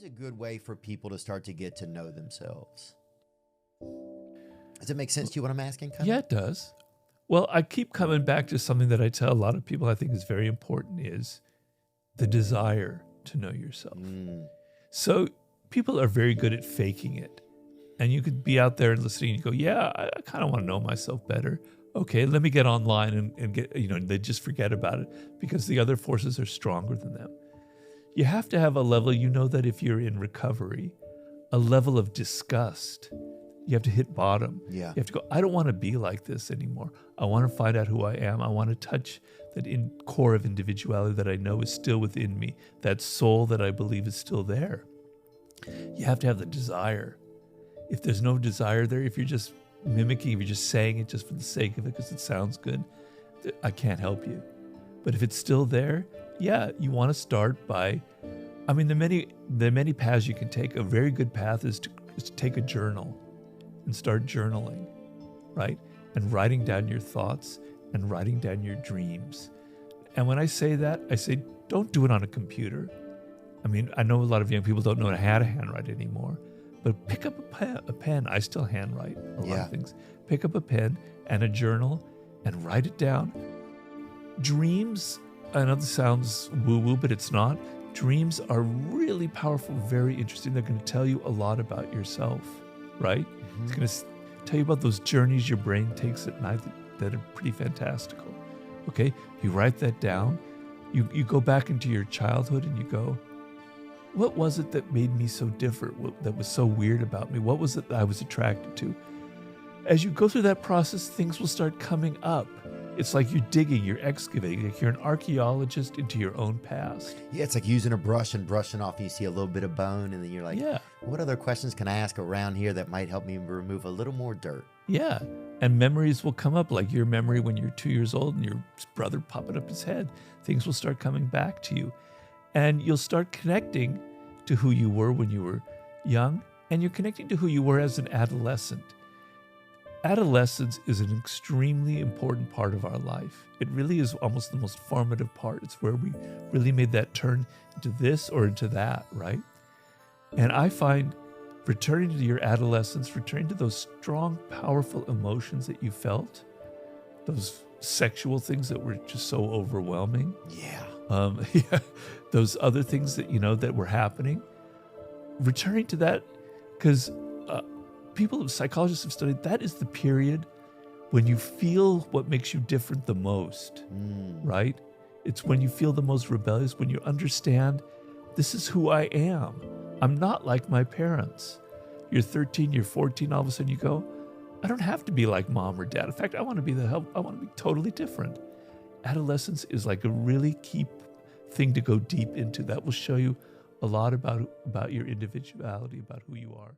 is a good way for people to start to get to know themselves? Does it make sense to you what I'm asking? Yeah, it does. Well, I keep coming back to something that I tell a lot of people I think is very important is the desire to know yourself. So people are very good at faking it. And you could be out there and listening and you go, yeah, I kind of want to know myself better. Okay, let me get online and get, they just forget about it because the other forces are stronger than them. You have to have a level, that if you're in recovery, a level of disgust. You have to hit bottom. Yeah. You have to go, I don't want to be like this anymore. I want to find out who I am. I want to touch that core of individuality that I know is still within me, that soul that I believe is still there. You have to have the desire. If there's no desire there, if you're just mimicking, if you're just saying it just for the sake of it because it sounds good, I can't help you. But if it's still there, yeah, you want to start by, there are many paths you can take. A very good path is to take a journal and start journaling, right? And writing down your thoughts and writing down your dreams. And when I say that, I say, don't do it on a computer. I know a lot of young people don't know how to handwrite anymore, but pick up a pen. I still handwrite a lot of things. Pick up a pen and a journal and write it down. Dreams, I know this sounds woo-woo, but it's not. Dreams are really powerful, very interesting. They're going to tell you a lot about yourself, right? Mm-hmm. It's going to tell you about those journeys your brain takes at night that are pretty fantastical. Okay, you write that down. You go back into your childhood and you go, what was it that made me so different, that was so weird about me? What was it that I was attracted to? As you go through that process, things will start coming up. It's like you're digging, you're excavating, like you're an archaeologist into your own past. Yeah, it's like using a brush and brushing off and you see a little bit of bone and then you're like, what other questions can I ask around here that might help me remove a little more dirt? Yeah, and memories will come up, like your memory when you're 2 years old and your brother popping up his head. Things will start coming back to you. And you'll start connecting to who you were when you were young, and you're connecting to who you were as an adolescent. Adolescence is an extremely important part of our life. It really is almost the most formative part. It's where we really made that turn into this or into that, right? And I find returning to your adolescence, returning to those strong, powerful emotions that you felt, those sexual things that were just so overwhelming. Those other things that, that were happening. Returning to that, because psychologists have studied, that is the period when you feel what makes you different the most, right? It's when you feel the most rebellious, when you understand, this is who I am. I'm not like my parents. You're 13, you're 14, all of a sudden you go, I don't have to be like mom or dad. In fact, I want to be totally different. Adolescence is like a really key thing to go deep into. That will show you a lot about your individuality, about who you are.